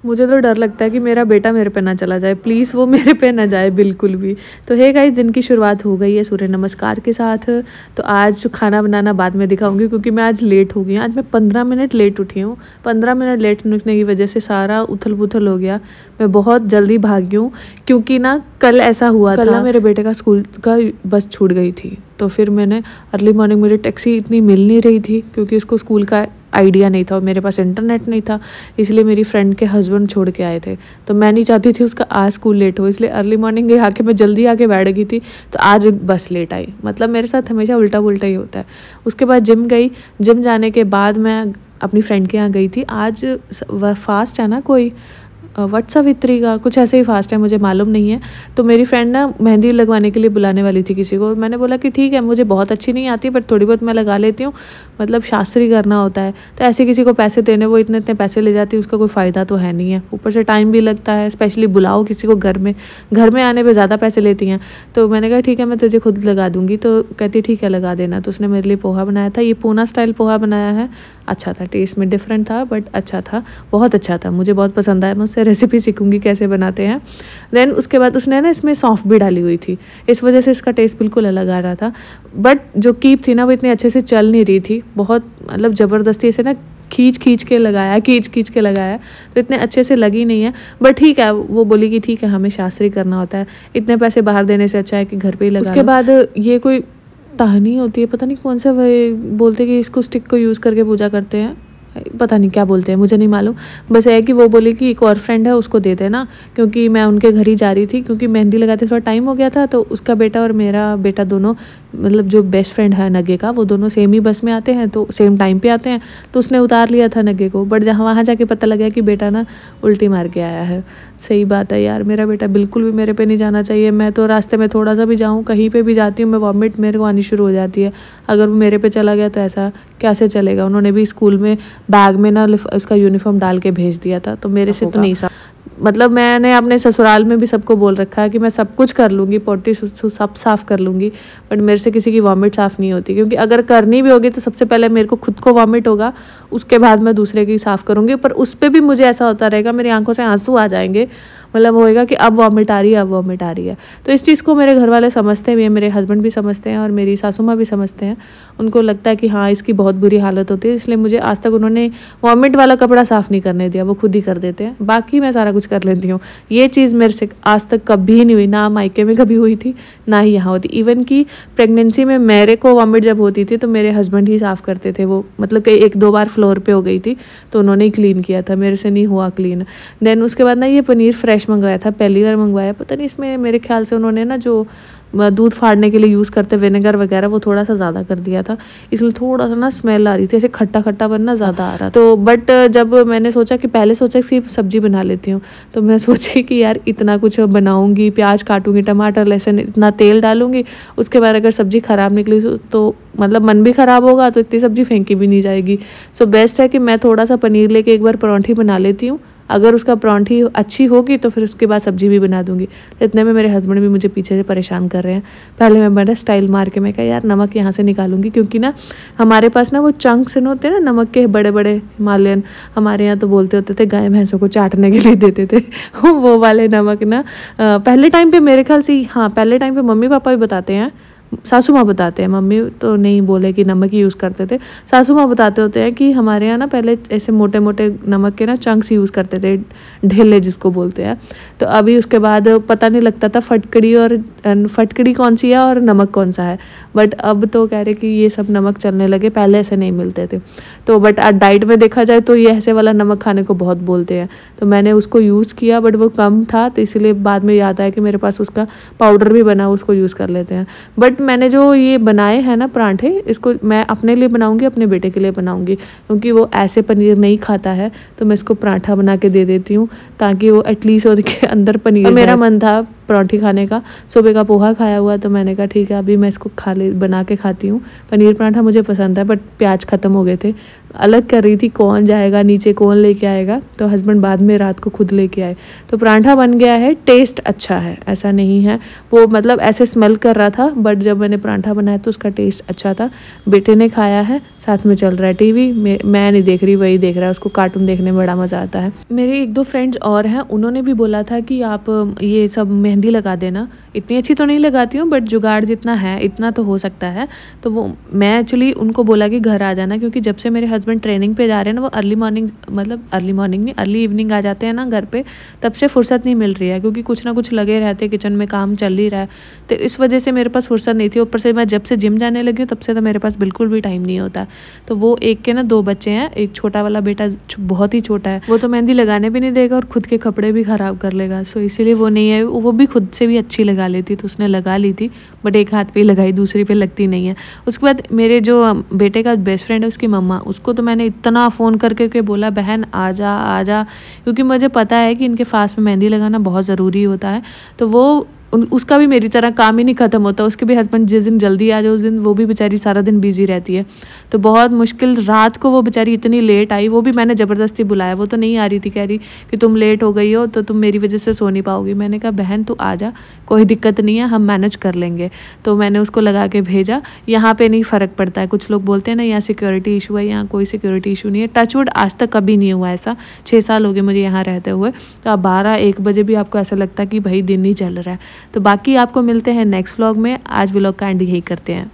मुझे तो डर लगता है कि मेरा बेटा मेरे पे ना चला जाए, प्लीज़ वो मेरे पे ना जाए बिल्कुल भी। तो हे गाइस, दिन की शुरुआत हो गई है सूर्य नमस्कार के साथ। तो आज खाना बनाना बाद में दिखाऊंगी क्योंकि मैं आज लेट हो गई हूँ। आज मैं 15 मिनट लेट उठी हूँ। 15 मिनट लेट उठने की वजह से सारा उथल पुथल हो गया। मैं बहुत जल्दी भागी हूँ क्योंकि ना कल ऐसा हुआ था, मेरे बेटे का स्कूल का बस छूट गई थी। तो फिर मैंने अर्ली मॉर्निंग, मुझे टैक्सी इतनी मिल नहीं रही थी क्योंकि उसको स्कूल का आइडिया नहीं था और मेरे पास इंटरनेट नहीं था, इसलिए मेरी फ्रेंड के हस्बैंड छोड़ के आए थे। तो मैं नहीं चाहती थी उसका आज स्कूल लेट हो, इसलिए अर्ली मॉर्निंग आके मैं जल्दी आके बैठ गई थी। तो आज बस लेट आई। मतलब मेरे साथ हमेशा उल्टा पुल्टा ही होता है। उसके बाद जिम गई। जिम जाने के बाद मैं अपनी फ्रेंड के यहाँ गई थी। आज फास्ट है ना, कोई वट सावित्री का कुछ ऐसे ही फास्ट है, मुझे मालूम नहीं है। तो मेरी फ्रेंड ना मेहंदी लगवाने के लिए बुलाने वाली थी किसी को। मैंने बोला कि ठीक है, मुझे बहुत अच्छी नहीं आती बट थोड़ी बहुत मैं लगा लेती हूँ, मतलब शास्त्री करना होता है। तो ऐसे किसी को पैसे देने, वो इतने इतने पैसे ले जाती है, उसका कोई फ़ायदा तो है नहीं है। ऊपर से टाइम भी लगता है, स्पेशली बुलाओ किसी को घर में आने पर ज़्यादा पैसे लेती हैं। तो मैंने कहा ठीक है, मैं तुझे खुद लगा दूँगी। तो कहती ठीक है लगा देना। तो उसने मेरे लिए पोहा बनाया था। ये पूना स्टाइल पोहा बनाया है। अच्छा था, टेस्ट में डिफरेंट था बट अच्छा था, बहुत अच्छा था, मुझे बहुत पसंद आया। मैं उससे रेसिपी सीखूंगी कैसे बनाते हैं। देन उसके बाद उसने ना इसमें सौंफ भी डाली हुई थी, इस वजह से इसका टेस्ट बिल्कुल अलग आ रहा था। बट जो कीप थी ना, वो इतनी अच्छे से चल नहीं रही थी। बहुत मतलब ज़बरदस्ती से ना खींच खींच के लगाया, तो इतने अच्छे से लगी नहीं है। बट ठीक है, वो बोली कि ठीक है, हमें शास्त्री करना होता है, इतने पैसे बाहर देने से अच्छा है कि घर पे ही लगा। उसके बाद ये कोई टहनी होती है, पता नहीं कौन सा, वही बोलते कि इसको स्टिक को यूज़ करके पूजा करते हैं, पता नहीं क्या बोलते हैं, मुझे नहीं मालूम। बस ये है कि वो बोली कि एक और फ्रेंड है उसको दे देना, क्योंकि मैं उनके घर ही जा रही थी, क्योंकि मेहंदी लगाते थोड़ा टाइम हो गया था। तो उसका बेटा और मेरा बेटा दोनों, मतलब जो बेस्ट फ्रेंड है नगे का, वो दोनों सेम ही बस में आते हैं, तो सेम टाइम पे आते हैं। तो उसने उतार लिया था नगे को, बट जहाँ वहाँ जाके पता लगा कि बेटा ना उल्टी मार के आया है। सही बात है यार, मेरा बेटा बिल्कुल भी मेरे पे नहीं जाना चाहिए। मैं तो रास्ते में थोड़ा सा भी जाऊँ, कहीं पे भी जाती हूँ, मैं वॉमिट मेरे को आनी शुरू हो जाती है। अगर वो मेरे पे चला गया तो ऐसा कैसे चलेगा। उन्होंने भी स्कूल में बैग में ना उसका यूनिफॉर्म डाल के भेज दिया था, तो मेरे से तो नहीं सा, मतलब मैंने अपने ससुराल में भी सबको बोल रखा है कि मैं सब कुछ कर लूँगी, पोटी सब साफ़ कर लूँगी, बट मेरे से किसी की वॉमिट साफ़ नहीं होती। क्योंकि अगर करनी भी होगी तो सबसे पहले मेरे को खुद को वॉमिट होगा, उसके बाद मैं दूसरे की साफ़ करूँगी। पर उस पर भी मुझे ऐसा होता रहेगा, मेरी आंखों से आंसू आ जाएंगे, मतलब होएगा कि अब वॉमिट आ रही है, अब वॉमिट आ रही है। तो इस चीज़ को मेरे घर वाले समझते भी हैं, मेरे हस्बैंड भी समझते हैं और मेरी सासू माँ भी समझते हैं। उनको लगता है कि हाँ इसकी बहुत बुरी हालत होती है, इसलिए मुझे आज तक उन्होंने वॉमिट वाला कपड़ा साफ़ नहीं करने दिया, वो खुद ही कर देते हैं। बाकी मैं सारा कुछ कर लेती हूँ। ये चीज़ मेरे से आज तक कभी नहीं हुई, ना मायके में कभी हुई थी ना ही यहाँ होती। इवन कि प्रेगनेंसी में मेरे को वॉमिट जब होती थी तो मेरे हस्बैंड ही साफ़ करते थे वो, मतलब कई 1-2 बार फ्लोर पे हो गई थी तो उन्होंने ही क्लीन किया था, मेरे से नहीं हुआ क्लीन। देन उसके बाद ना ये पनीर फ्रेश मंगवाया था, पहली बार मंगवाया। पता नहीं इसमें मेरे ख्याल से उन्होंने ना जो दूध फाड़ने के लिए यूज़ करते विनेगर वगैरह वो थोड़ा सा ज़्यादा कर दिया था, इसलिए थोड़ा सा ना स्मेल आ रही थी, ऐसे खट्टा खट्टा बनना ज़्यादा आ रहा। तो बट जब मैंने सोचा कि पहले सोचा कि सब्जी बना लेती हूँ, तो मैं सोची कि यार इतना कुछ बनाऊँगी, प्याज काटूँगी, टमाटर लहसुन, इतना तेल डालूँगी, उसके बाद अगर सब्ज़ी ख़राब निकली तो मतलब मन भी ख़राब होगा, तो इतनी सब्ज़ी फेंकी भी नहीं जाएगी। सो बेस्ट है कि मैं थोड़ा सा पनीर लेके एक बार परांठी बना लेती हूँ, अगर उसका परांठी अच्छी होगी तो फिर उसके बाद सब्जी भी बना दूंगी। इतने में मेरे हस्बैंड भी मुझे पीछे से परेशान कर रहे हैं। पहले मैं बड़ा स्टाइल मार के मैं कहा यार नमक यहाँ से निकालूंगी, क्योंकि ना हमारे पास ना वो चंक्स होते हैं ना नमक के, बड़े बड़े हिमालयन, हमारे यहाँ तो बोलते होते थे गाय भैंसों को चाटने के लिए देते थे वो वाले नमक ना। पहले टाइम पे मेरे ख्याल से, हाँ पहले टाइम पे मम्मी पापा भी बताते हैं, सासू माँ बताते हैं, मम्मी तो नहीं बोले कि नमक ही यूज़ करते थे, सासू माँ बताते होते हैं कि हमारे यहाँ ना पहले ऐसे मोटे मोटे नमक के ना चंक्स यूज़ करते थे, ढेले जिसको बोलते हैं। तो अभी उसके बाद पता नहीं लगता था फटकड़ी कौन सी है और नमक कौन सा है, बट अब तो कह रहे कि ये सब नमक चलने लगे, पहले ऐसे नहीं मिलते थे। तो बट डाइट में देखा जाए तो ये ऐसे वाला नमक खाने को बहुत बोलते हैं, तो मैंने उसको यूज़ किया बट वो कम था, तो इसलिए बाद में याद आया कि मेरे पास उसका पाउडर भी बना, उसको यूज़ कर लेते हैं। बट मैंने जो ये बनाए हैं ना परांठे, इसको मैं अपने लिए बनाऊंगी, अपने बेटे के लिए बनाऊंगी, क्योंकि वो ऐसे पनीर नहीं खाता है, तो मैं इसको पराठा बना के दे देती हूँ ताकि वो एटलीस्ट उसके अंदर पनीर। मेरा मन था परांठी खाने का, सुबह का पोहा खाया हुआ, तो मैंने कहा ठीक है अभी मैं इसको बना के खाती हूँ। पनीर पराठा मुझे पसंद है बट प्याज ख़त्म हो गए थे, अलग कर रही थी कौन जाएगा नीचे, कौन लेके आएगा, तो हस्बैंड बाद में रात को खुद लेके आए। तो पराठा बन गया है, टेस्ट अच्छा है, ऐसा नहीं है वो मतलब ऐसे स्मेल कर रहा था, बट जब मैंने पराठा बनाया तो उसका टेस्ट अच्छा था। बेटे ने खाया है, साथ में चल रहा है टीवी, मैं नहीं देख रही, वही देख रहा है। उसको कार्टून देखने में बड़ा मज़ा आता है। मेरे 1-2 फ्रेंड्स और हैं, उन्होंने भी बोला था कि आप ये सब मेहंदी लगा देना। इतनी अच्छी तो नहीं लगाती हूँ, बट जुगाड़ जितना है इतना तो हो सकता है। तो वो मैं एक्चुअली उनको बोला कि घर आ जाना, क्योंकि जब से मेरे हस्बैंड ट्रेनिंग पे जा रहे हैं ना, वो अर्ली मॉर्निंग नहीं, अर्ली इवनिंग आ जाते हैं ना घर पे, तब से फुर्सत नहीं मिल रही है, क्योंकि कुछ ना कुछ लगे रहते हैं, किचन में काम चल ही रहा है। तो इस वजह से मेरे पास फुर्सत नहीं थी। ऊपर से मैं जब से जिम जाने लगी हूँ तब से तो मेरे पास बिल्कुल भी टाइम नहीं होता। तो वो एक के ना 2 बच्चे हैं, एक छोटा वाला बेटा बहुत ही छोटा है, वो तो मेहंदी लगाने भी नहीं देगा और खुद के कपड़े भी ख़राब कर लेगा। सो इसीलिए वो नहीं है। वो भी खुद से भी अच्छी लगा लेती, तो उसने लगा ली थी, बट एक हाथ पे ही लगाई, दूसरी पे लगती नहीं है। उसके बाद मेरे जो बेटे का बेस्ट फ्रेंड है, उसकी मम्मा, उसको तो मैंने इतना फ़ोन करके बोला, बहन आ जा, क्योंकि मुझे पता है कि इनके पास में मेहंदी लगाना बहुत ज़रूरी होता है। तो वो उसका भी मेरी तरह काम ही नहीं ख़त्म होता। उसके भी हस्बैंड जिस दिन जल्दी आ जाए उस दिन वो भी बेचारी सारा दिन बिजी रहती है। तो बहुत मुश्किल रात को वो बेचारी इतनी लेट आई, वो भी मैंने ज़बरदस्ती बुलाया। वो तो नहीं आ रही थी, कह रही कि तुम लेट हो गई हो तो तुम मेरी वजह से सो नहीं पाओगी। मैंने कहा बहन तू आ जा, कोई दिक्कत नहीं है, हम मैनेज कर लेंगे। तो मैंने उसको लगा के भेजा। यहाँ पर नहीं फ़र्क पड़ता है। कुछ लोग बोलते हैं ना यहाँ सिक्योरिटी इशू है, यहाँ कोई सिक्योरिटी इशू नहीं है। टचवुड आज तक कभी नहीं हुआ ऐसा। 6 साल हो गए मुझे यहाँ रहते हुए। तो अब 12-1 बजे भी आपको ऐसा लगता है कि भाई दिन ही चल रहा है। तो बाकी आपको मिलते हैं नेक्स्ट व्लॉग में। आज व्लॉग का एंड यही करते हैं।